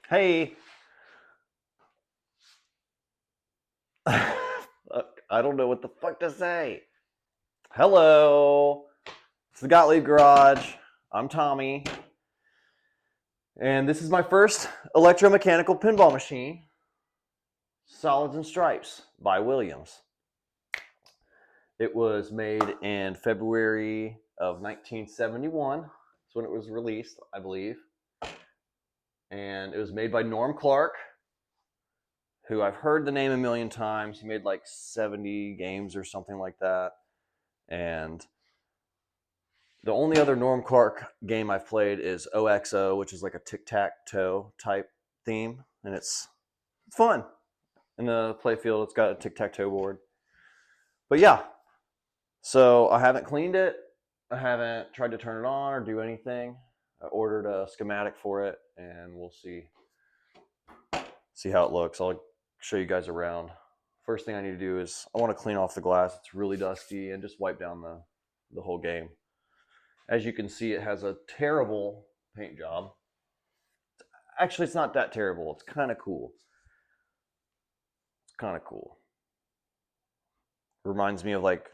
Hey, I don't know what the fuck to say. Hello, it's the Gottlieb Garage. I'm Tommy, and this is my first electromechanical pinball machine, Solids and Stripes by Williams. It was made in February of 1971. That's when it was released, I believe. And it was made by Norm Clark, who I've heard the name a million times. He made like 70 games or something like that. And the only other Norm Clark game I've played is OXO, which is like a tic-tac-toe type theme, and it's fun. In the playfield, it's got a tic-tac-toe board. But yeah, so I haven't cleaned it. I haven't tried to turn it on or do anything. I ordered a schematic for it, and we'll see how it looks. I'll show you guys around. First thing I need to do is I want to clean off the glass. It's really dusty, and just wipe down the whole game. As you can see, it has a terrible paint job. Actually, it's not that terrible. It's kind of cool. It's kind of cool. Reminds me of like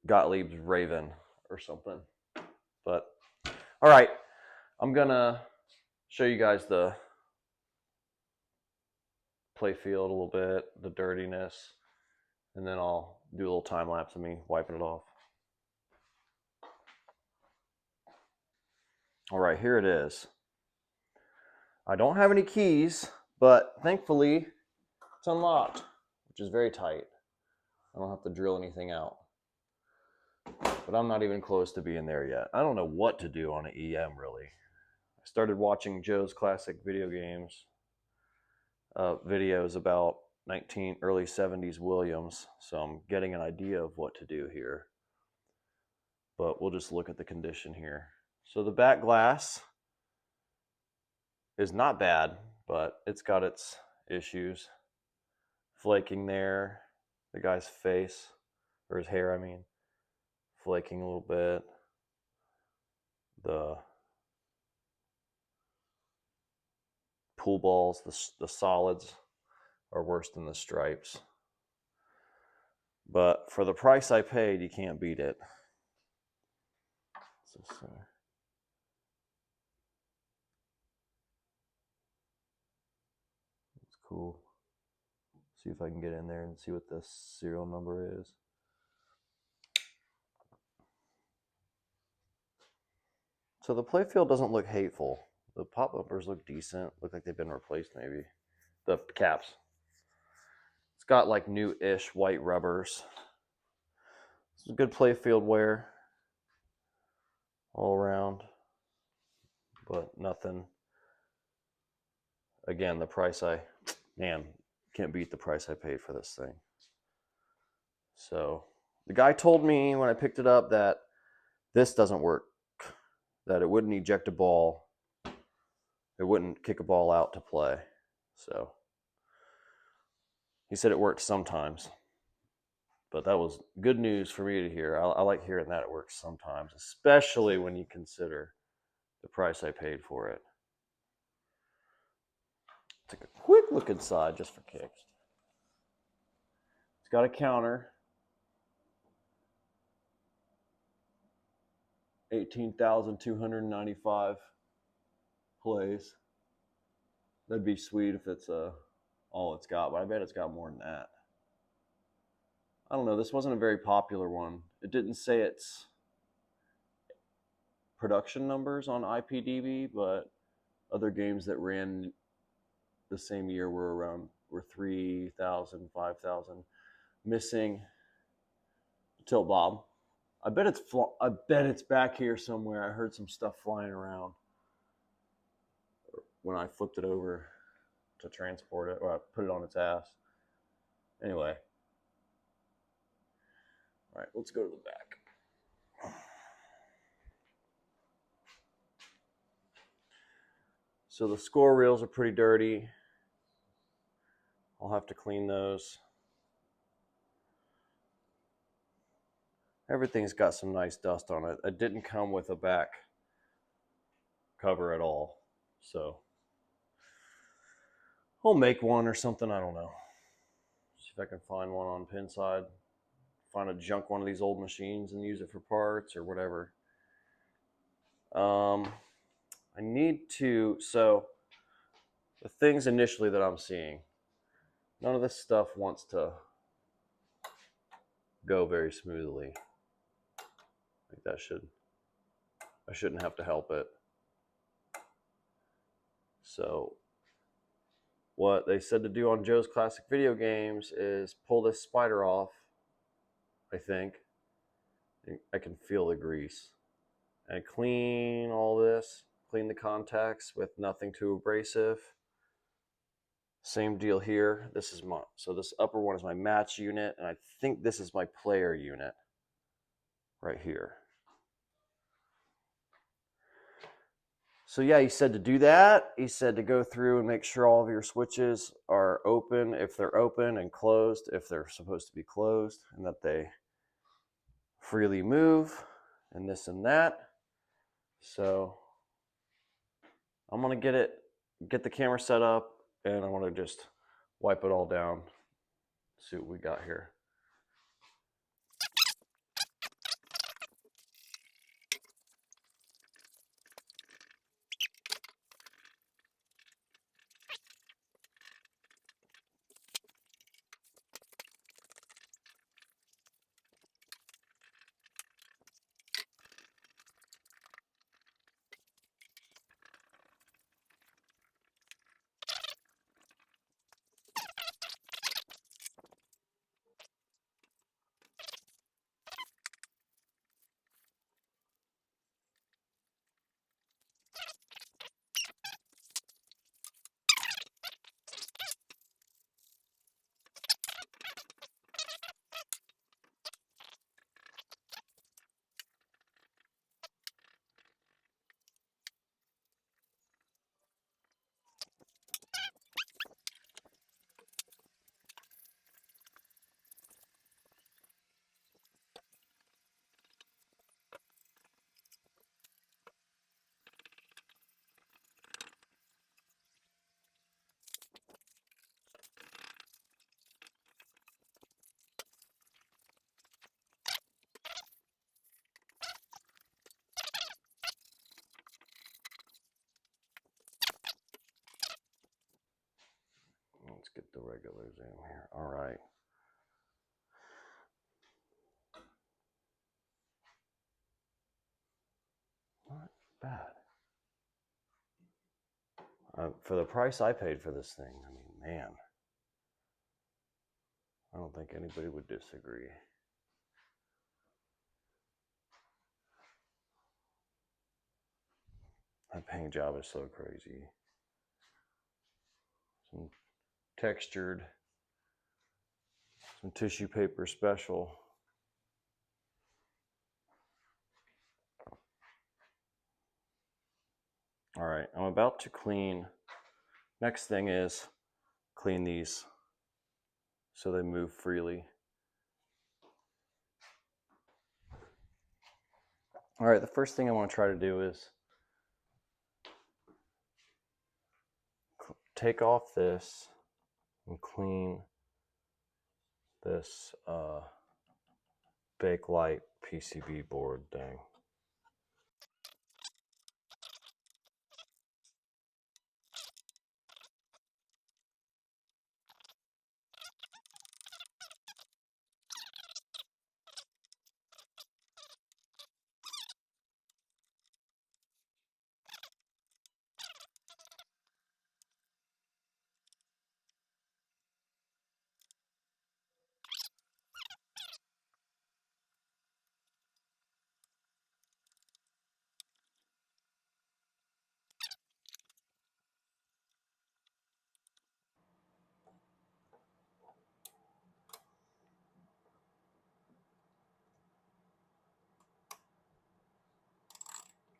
Gottlieb's Raven or something. But all right, I'm gonna show you guys the play field a little bit, the dirtiness, and then I'll do a little time lapse of me wiping it off. All right, here it is. I don't have any keys, but thankfully it's unlocked, which is very tight. I don't have to drill anything out. But I'm not even close to being there yet. I don't know what to do on an EM, really. I started watching Joe's Classic Video Games videos about early 70s Williams, so I'm getting an idea of what to do here. But we'll just look at the condition here. So the back glass is not bad, but it's got its issues. Flaking there, the guy's face, or his hair, I mean, flaking a little bit. The pool balls, the solids are worse than the stripes. But for the price I paid, you can't beat it. It's cool. See if I can get in there and see what the serial number is. So the playfield doesn't look hateful. The pop bumpers look decent. Look like they've been replaced maybe. The caps. It's got like new-ish white rubbers. It's a good playfield wear all around, but nothing. Again, the price can't beat the price I paid for this thing. So the guy told me when I picked it up that this doesn't work, that it wouldn't eject a ball. It wouldn't kick a ball out to play. So he said it works sometimes. But that was good news for me to hear. I like hearing that it works sometimes, especially when you consider the price I paid for it. Take a quick look inside just for kicks. It's got a counter. 18,295 plays. That'd be sweet if it's all it's got, but I bet it's got more than that. I don't know. This wasn't a very popular one. It didn't say its production numbers on IPDB, but other games that ran the same year were 3,000, 5,000. Missing Tilt Bob. I bet it's back here somewhere. I heard some stuff flying around when I flipped it over to transport it, or I put it on its ass. Anyway. All right, let's go to the back. So the score reels are pretty dirty. I'll have to clean those. Everything's got some nice dust on it. It didn't come with a back cover at all. So I'll make one or something. I don't know. See if I can find one on Pinside. Find a junk one of these old machines and use it for parts or whatever. I need to. So the things initially that I'm seeing, none of this stuff wants to go very smoothly. Like that should. I shouldn't have to help it. So what they said to do on Joe's Classic Video Games is pull this spider off, I think. I can feel the grease. And clean all this, clean the contacts with nothing too abrasive. Same deal here. This is my, so this upper one is my match unit, and I think this is my player unit right here. So yeah, he said to do that. He said to go through and make sure all of your switches are open if they're open and closed if they're supposed to be closed, and that they freely move and this and that. So I'm gonna get the camera set up, and I want to just wipe it all down, see what we got here. Let's get the regulars in here. All right. Not bad. For the price I paid for this thing, I mean, man, I don't think anybody would disagree. That paint job is so crazy. Some textured, some tissue paper special. All right, I'm about to clean. Next thing is clean these so they move freely. All right, the first thing I want to try to do is take off this and clean this Bakelite PCB board thing.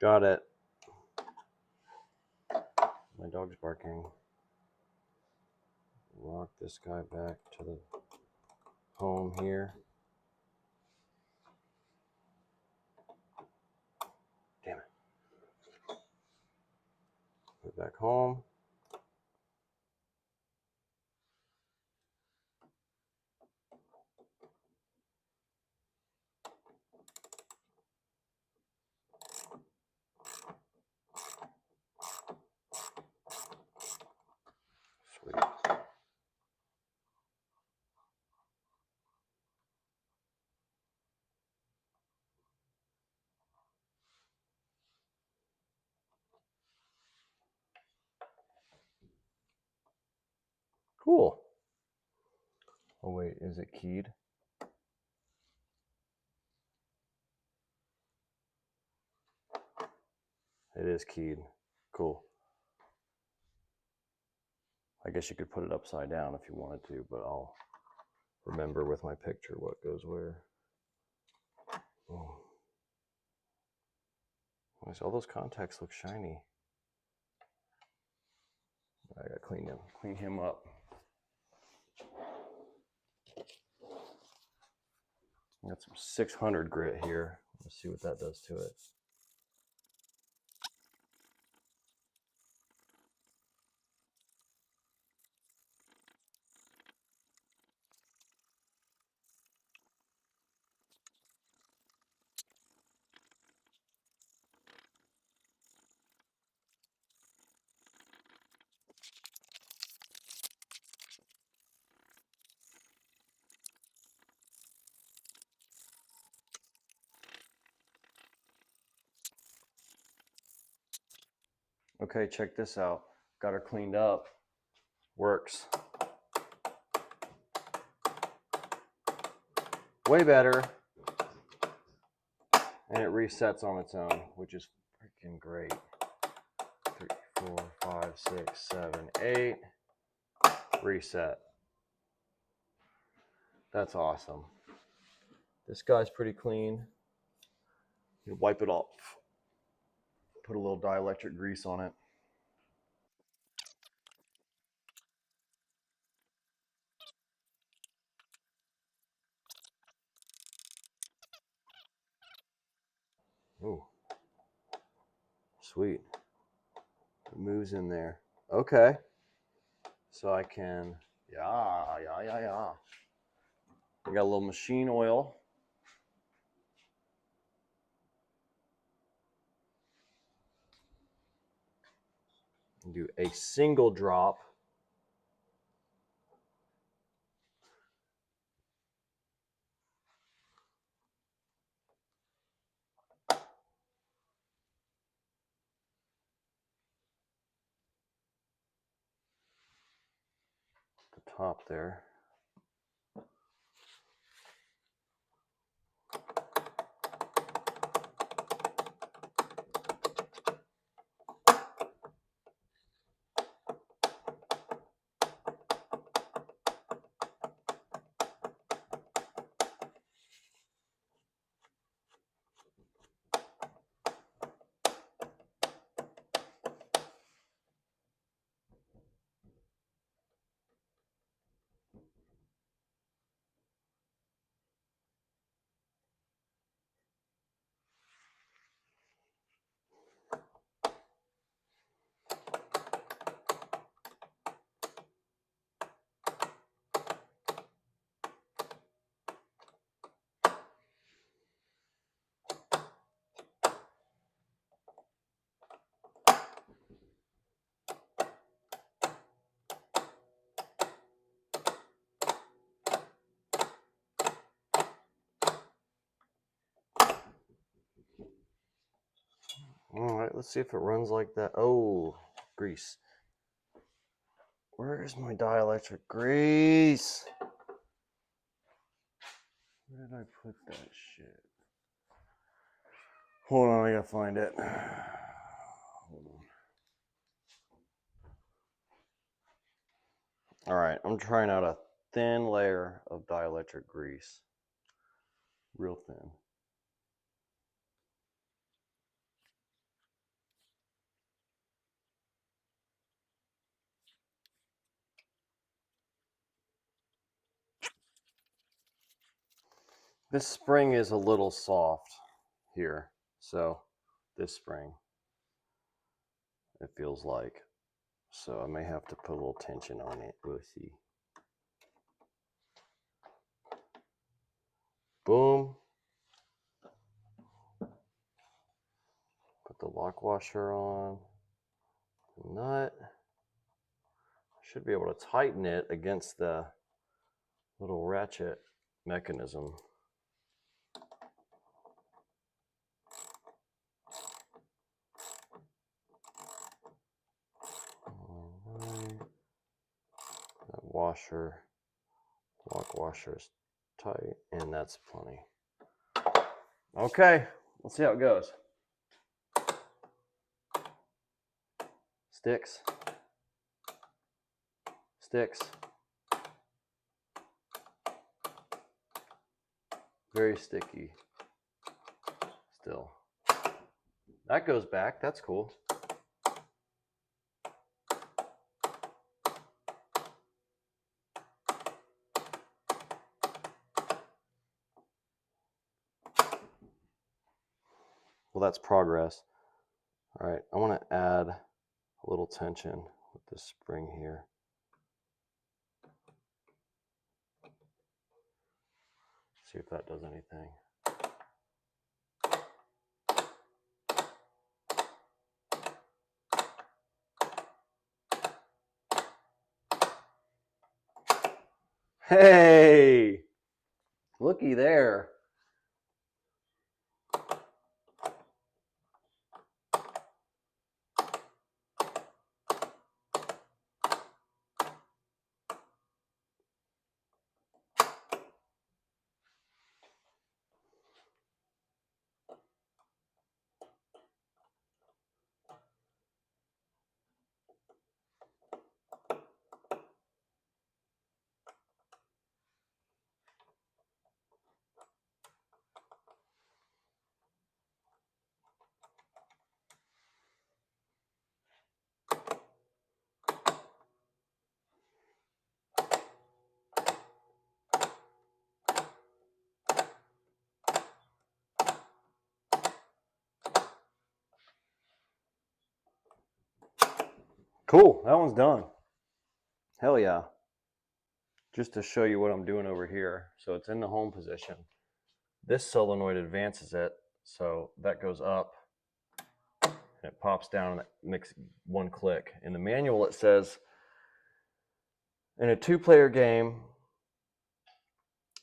Got it. My dog's barking. Lock this guy back to the home here. Damn it. Put it back home. Cool. Oh wait, is it keyed? It is keyed. Cool. I guess you could put it upside down if you wanted to, but I'll remember with my picture what goes where. Oh. All those contacts look shiny. I gotta clean him up. Got some 600 grit here. Let's see what that does to it. Okay, check this out. Got her cleaned up. Works. Way better. And it resets on its own, which is freaking great. 3, 4, 5, 6, 7, 8. Reset. That's awesome. This guy's pretty clean. You wipe it off. Put a little dielectric grease on it. Ooh. Sweet. It moves in there. Okay. So I can, yeah. We got a little machine oil. Do a single drop. The top there. All right, let's see if it runs like that. Oh, grease. Where's my dielectric grease? Where did I put that shit? Hold on, I gotta find it. Hold on. All right, I'm trying out a thin layer of dielectric grease. Real thin. This spring is a little soft here, so this spring, it feels like. So I may have to put a little tension on it. We'll see. Boom. Put the lock washer on. Nut. Should be able to tighten it against the little ratchet mechanism. All right. That washer. Lock washer is tight, and that's plenty. Okay, let's see how it goes. Sticks. Sticks. Very sticky. Still. That goes back. That's cool. Well, that's progress. All right, I want to add a little tension with this spring here. See if that does anything. Hey, looky there. Cool, that one's done. Hell yeah. Just to show you what I'm doing over here. So it's in the home position. This solenoid advances it, so that goes up and it pops down and it makes one click. In the manual it says, in a 2-player game,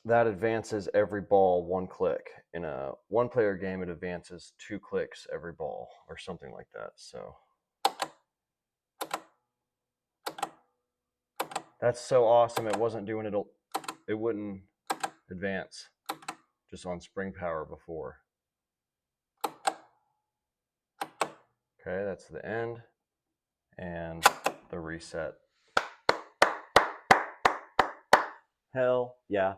that advances every ball 1 click. In a 1-player game, it advances 2 clicks every ball, or something like that. So that's so awesome. It wasn't doing it. It wouldn't advance just on spring power before. Okay, that's the end and the reset. Hell yeah.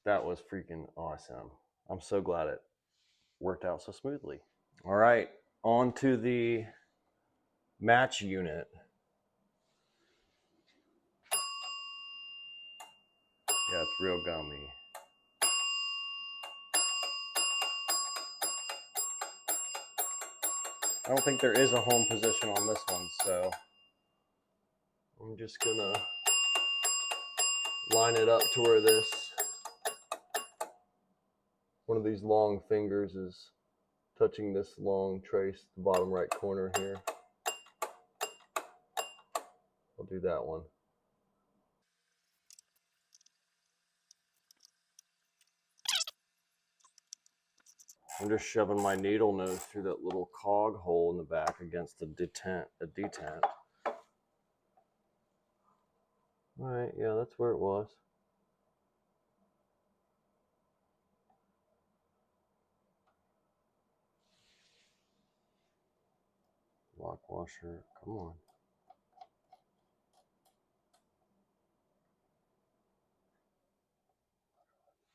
That was freaking awesome. I'm so glad it worked out so smoothly. All right, on to the match unit. Yeah, it's real gummy. I don't think there is a home position on this one, so I'm just gonna line it up to where one of these long fingers is touching this long trace, the bottom right corner here. I'll do that one. I'm just shoving my needle nose through that little cog hole in the back against a detent. All right, yeah, that's where it was. Lock washer, come on.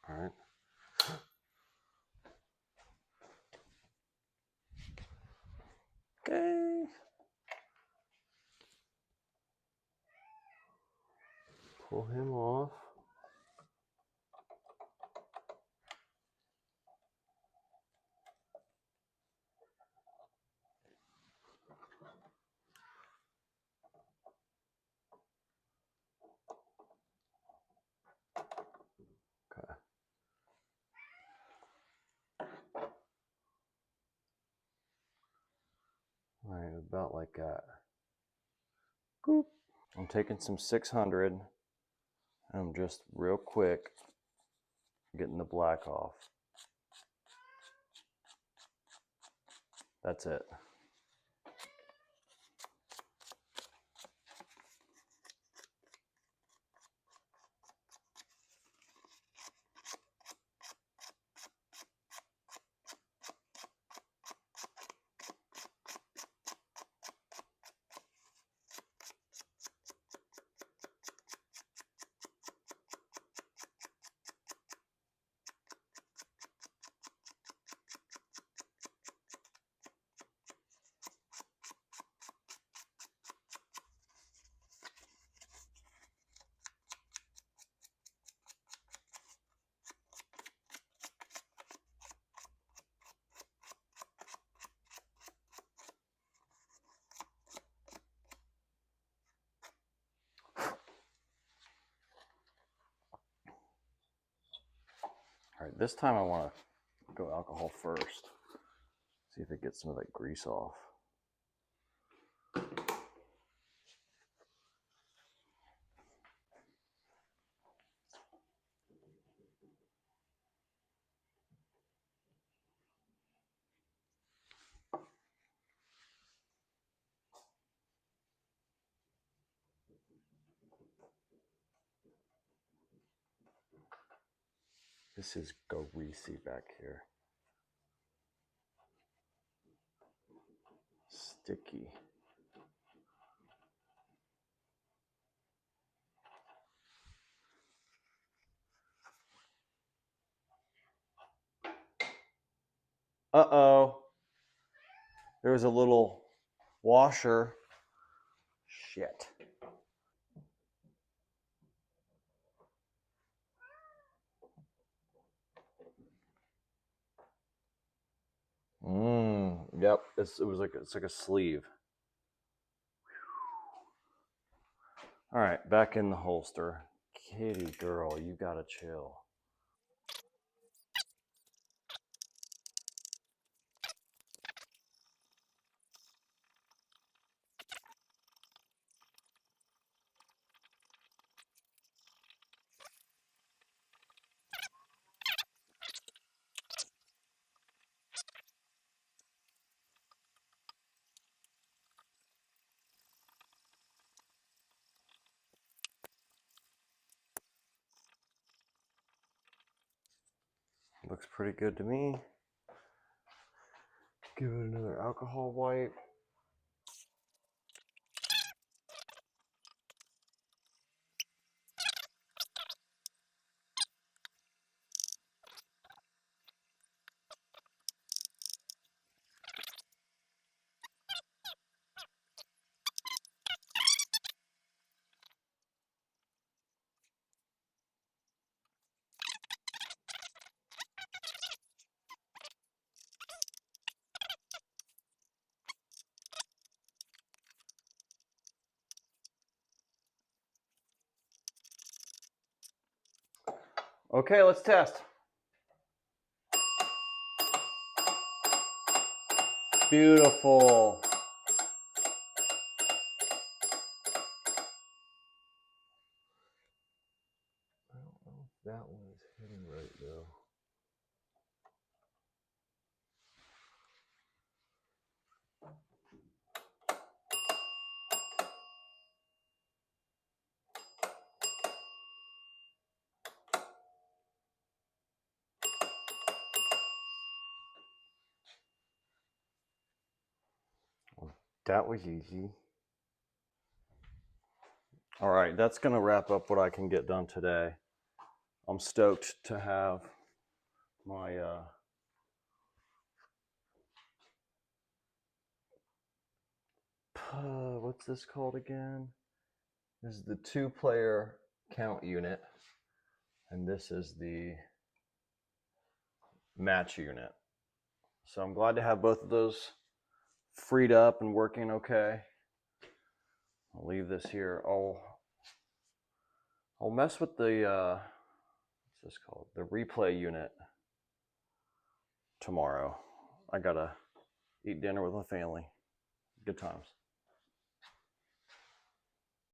All right. Okay. Pull him off. Okay. All right, about like that. Boop. I'm taking some 600 and I'm just real quick getting the black off. That's it. this time I want to go alcohol first. See if it gets some of that grease off. This is greasy back here. Sticky. Uh-oh. There's a little washer. Shit. Yep. It's like a sleeve. All right, back in the holster. Kitty girl, you gotta chill. Looks pretty good to me. Give it another alcohol wipe. Okay, let's test. Beautiful. I don't know if that one is hitting right though. That was easy. All right, that's going to wrap up what I can get done today. I'm stoked to have my what's this called again? This is the 2-player count unit, and this is the match unit. So I'm glad to have both of those freed up and working okay. I'll leave this here. I'll mess with the what's this called? The replay unit tomorrow. I gotta eat dinner with my family. Good times.